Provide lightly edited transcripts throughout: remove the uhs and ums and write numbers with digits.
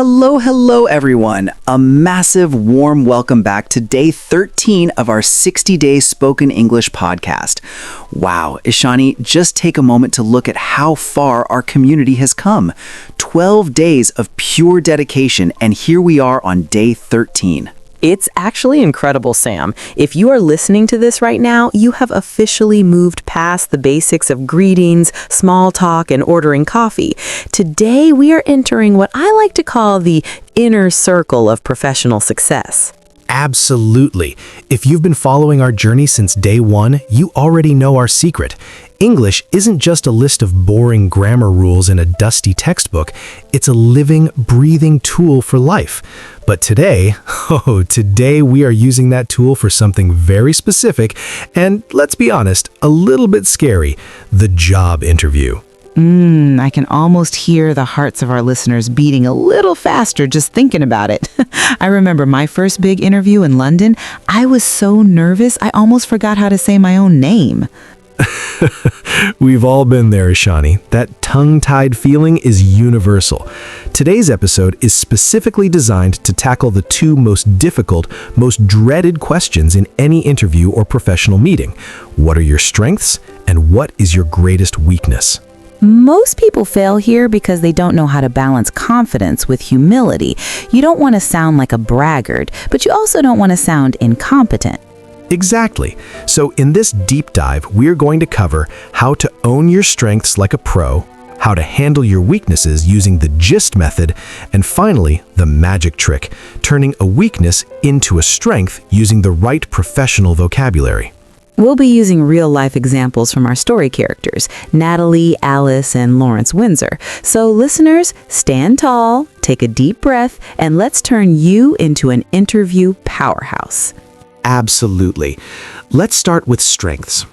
Hello, everyone. A massive warm welcome back to day 13 of our 60-day spoken English podcast. Wow, Ishani, just take a moment to look at how far our community has come. 12 days of pure dedication, and here we are on day 13. It's actually incredible, Sam. If you are listening to this right now, you have officially moved past the basics of greetings, small talk, and ordering coffee. Today, we are entering what I like to call the inner circle of professional success. Absolutely. If you've been following our journey since day one, you already know our secret. English isn't just a list of boring grammar rules in a dusty textbook. It's a living, breathing tool for life. But today we are using that tool for something very specific and, let's be honest, a little bit scary: the job interview. I can almost hear the hearts of our listeners beating a little faster just thinking about it. I remember my first big interview in London. I was so nervous, I almost forgot how to say my own name. We've all been there, Ishani. That tongue-tied feeling is universal. Today's episode is specifically designed to tackle the two most difficult, most dreaded questions in any interview or professional meeting. What are your strengths, and what is your greatest weakness? Most people fail here because they don't know how to balance confidence with humility. You don't want to sound like a braggart, but you also don't want to sound incompetent. Exactly. So in this deep dive, we're going to cover how to own your strengths like a pro, how to handle your weaknesses using the GIST method, and finally, the magic trick, turning a weakness into a strength using the right professional vocabulary. We'll be using real-life examples from our story characters, Natalie, Alice, and Lawrence Windsor. So listeners, stand tall, take a deep breath, and let's turn you into an interview powerhouse. Absolutely. Let's start with strengths.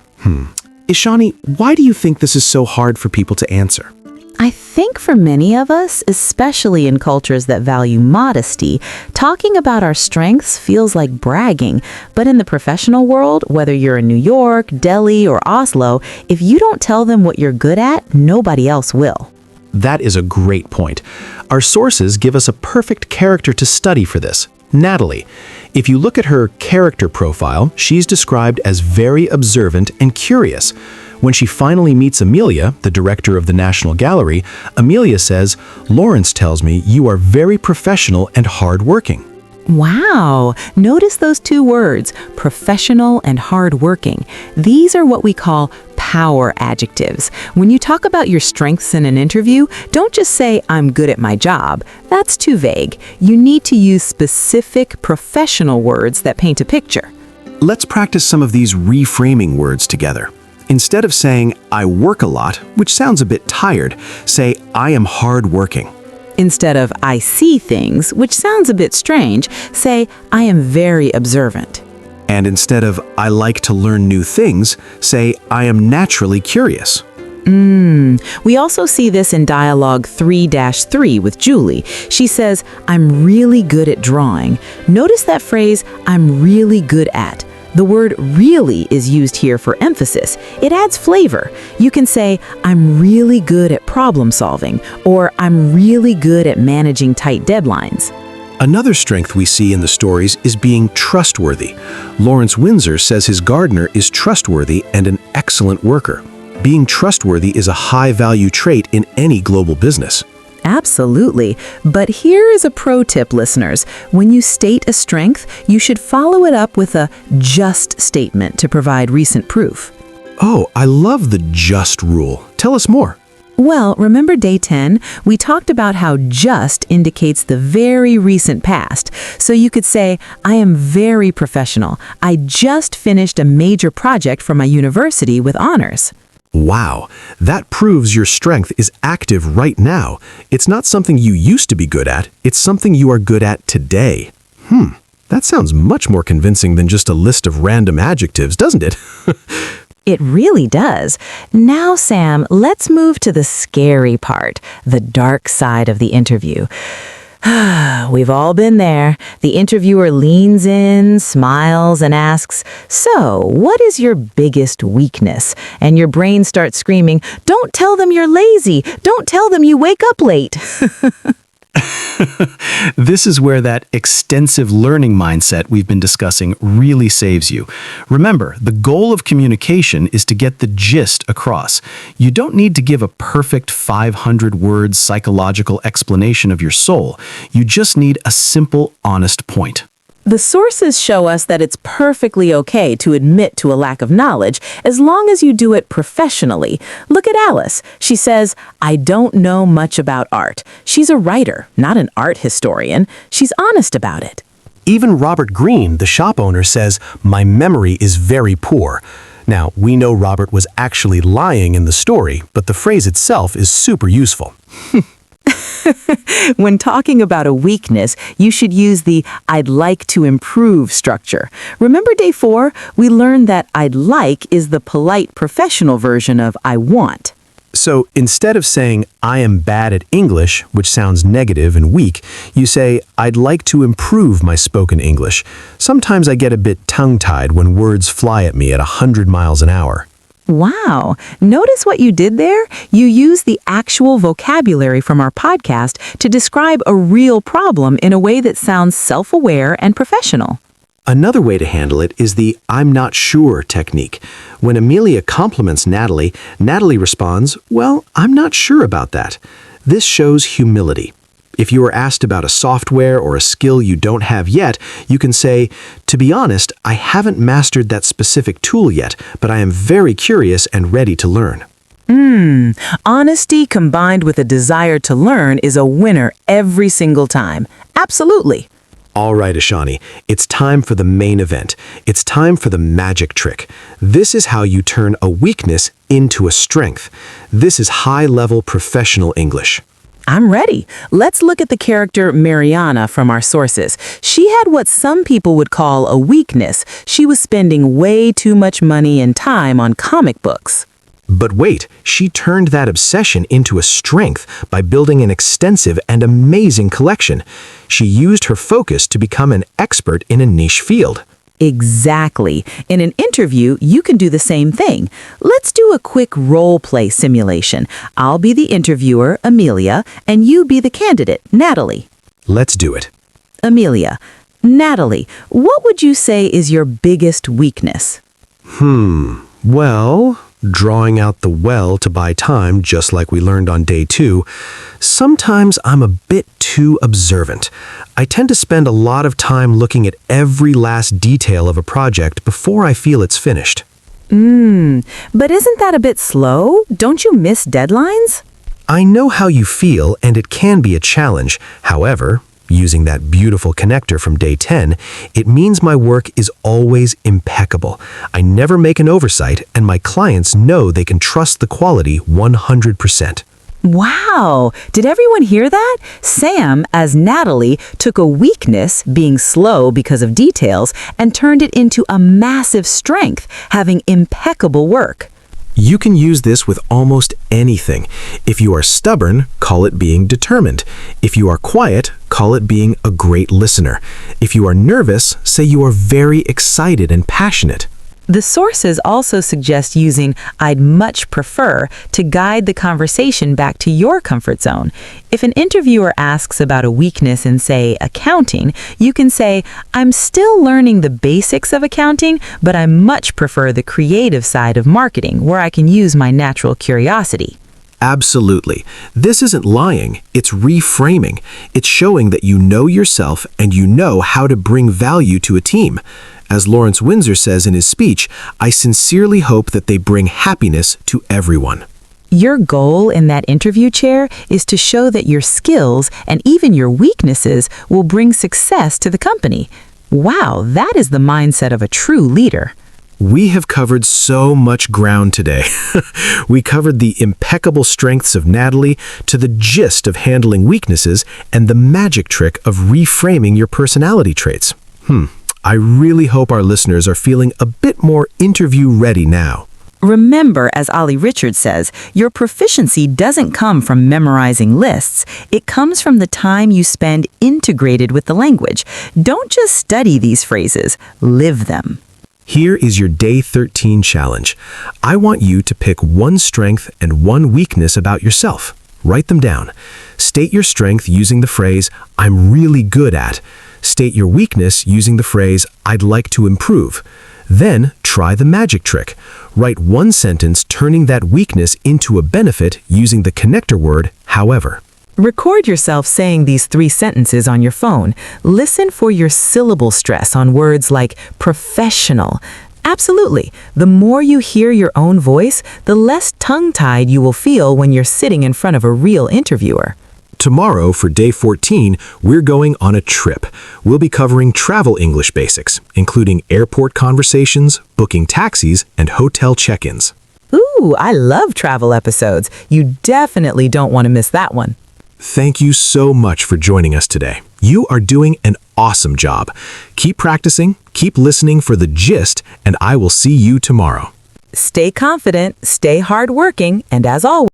Ishani, why do you think this is so hard for people to answer? I think for many of us, especially in cultures that value modesty, talking about our strengths feels like bragging. But in the professional world, whether you're in New York, Delhi, or Oslo, if you don't tell them what you're good at, nobody else will. That is a great point. Our sources give us a perfect character to study for this: Natalie. If you look at her character profile, she's described as very observant and curious. When she finally meets Amelia, the director of the National Gallery, Amelia says, "Lawrence tells me you are very professional and hardworking." Wow! Notice those two words, professional and hardworking. These are what we call power adjectives. When you talk about your strengths in an interview, don't just say, "I'm good at my job." That's too vague. You need to use specific professional words that paint a picture. Let's practice some of these reframing words together. Instead of saying, "I work a lot," which sounds a bit tired, say, "I am hardworking." Instead of "I see things," which sounds a bit strange, say, "I am very observant." And instead of "I like to learn new things," say, "I am naturally curious." We also see this in dialogue 3-3 with Julie. She says, "I'm really good at drawing." Notice that phrase, "I'm really good at." The word really is used here for emphasis. It adds flavor. You can say, "I'm really good at problem solving," or "I'm really good at managing tight deadlines." Another strength we see in the stories is being trustworthy. Lawrence Windsor says his gardener is trustworthy and an excellent worker. Being trustworthy is a high-value trait in any global business. Absolutely. But here is a pro tip, listeners. When you state a strength, you should follow it up with a just statement to provide recent proof. Oh, I love the just rule. Tell us more. Well, remember day 10? We talked about how just indicates the very recent past. So you could say, "I am very professional. I just finished a major project for my university with honors." Wow, that proves your strength is active right now. It's not something you used to be good at, it's something you are good at today. That sounds much more convincing than just a list of random adjectives, doesn't it? It really does. Now, Sam, let's move to the scary part, the dark side of the interview. We've all been there. The interviewer leans in, smiles, and asks, "So, what is your biggest weakness?" And your brain starts screaming, "Don't tell them you're lazy. Don't tell them you wake up late." This is where that extensive learning mindset we've been discussing really saves you. Remember, the goal of communication is to get the gist across. You don't need to give a perfect 500-word psychological explanation of your soul. You just need a simple, honest point. The sources show us that it's perfectly okay to admit to a lack of knowledge as long as you do it professionally. Look at Alice. She says, "I don't know much about art." She's a writer, not an art historian. She's honest about it. Even Robert Greene, the shop owner, says, "My memory is very poor." Now, we know Robert was actually lying in the story, but the phrase itself is super useful. When talking about a weakness, you should use the "I'd like to improve" structure. Remember day 4? We learned that "I'd like" is the polite professional version of "I want." So instead of saying, "I am bad at English," which sounds negative and weak, you say, "I'd like to improve my spoken English. Sometimes I get a bit tongue-tied when words fly at me at 100 miles an hour." Wow. Notice what you did there? You used the actual vocabulary from our podcast to describe a real problem in a way that sounds self-aware and professional. Another way to handle it is the "I'm not sure" technique. When Amelia compliments Natalie, Natalie responds, "Well, I'm not sure about that." This shows humility. If you are asked about a software or a skill you don't have yet, you can say, "To be honest, I haven't mastered that specific tool yet, but I am very curious and ready to learn." Honesty combined with a desire to learn is a winner every single time. Absolutely. All right, Ishani, it's time for the main event. It's time for the magic trick. This is how you turn a weakness into a strength. This is high-level professional English. I'm ready. Let's look at the character Mariana from our sources. She had what some people would call a weakness. She was spending way too much money and time on comic books. But wait, she turned that obsession into a strength by building an extensive and amazing collection. She used her focus to become an expert in a niche field. Exactly. In an interview, you can do the same thing. Let's do a quick role-play simulation. I'll be the interviewer, Amelia, and you be the candidate, Natalie. Let's do it. Amelia, Natalie, what would you say is your biggest weakness? Well, drawing out the well to buy time, just like we learned on day 2. Sometimes I'm a bit too observant. I tend to spend a lot of time looking at every last detail of a project before I feel it's finished. But isn't that a bit slow? Don't you miss deadlines? I know how you feel, and it can be a challenge. However, using that beautiful connector from day 10, it means my work is always impeccable. I never make an oversight, and my clients know they can trust the quality 100%. Wow! Did everyone hear that? Sam, as Natalie, took a weakness, being slow because of details, and turned it into a massive strength, having impeccable work. You can use this with almost anything. If you are stubborn, call it being determined. If you are quiet, call it being a great listener. If you are nervous, say you are very excited and passionate. The sources also suggest using "I'd much prefer" to guide the conversation back to your comfort zone. If an interviewer asks about a weakness in, say, accounting, you can say, "I'm still learning the basics of accounting, but I much prefer the creative side of marketing, where I can use my natural curiosity." Absolutely. This isn't lying, it's reframing. It's showing that you know yourself and you know how to bring value to a team. As Lawrence Windsor says in his speech, "I sincerely hope that they bring happiness to everyone." Your goal in that interview chair is to show that your skills and even your weaknesses will bring success to the company. Wow, that is the mindset of a true leader. We have covered so much ground today. We covered the impeccable strengths of Natalie to the gist of handling weaknesses and the magic trick of reframing your personality traits. I really hope our listeners are feeling a bit more interview ready now. Remember, as Ollie Richards says, your proficiency doesn't come from memorizing lists. It comes from the time you spend integrated with the language. Don't just study these phrases, live them. Here is your Day 13 challenge. I want you to pick one strength and one weakness about yourself. Write them down. State your strength using the phrase, I'm really good at. State your weakness using the phrase, I'd like to improve. Then, try the magic trick. Write one sentence turning that weakness into a benefit using the connector word, however. Record yourself saying these 3 sentences on your phone. Listen for your syllable stress on words like professional. Absolutely. The more you hear your own voice, the less tongue-tied you will feel when you're sitting in front of a real interviewer. Tomorrow, for day 14, we're going on a trip. We'll be covering travel English basics, including airport conversations, booking taxis, and hotel check-ins. Ooh, I love travel episodes. You definitely don't want to miss that one. Thank you so much for joining us today. You are doing an awesome job. Keep practicing, keep listening for the gist, and I will see you tomorrow. Stay confident, stay hardworking, and as always,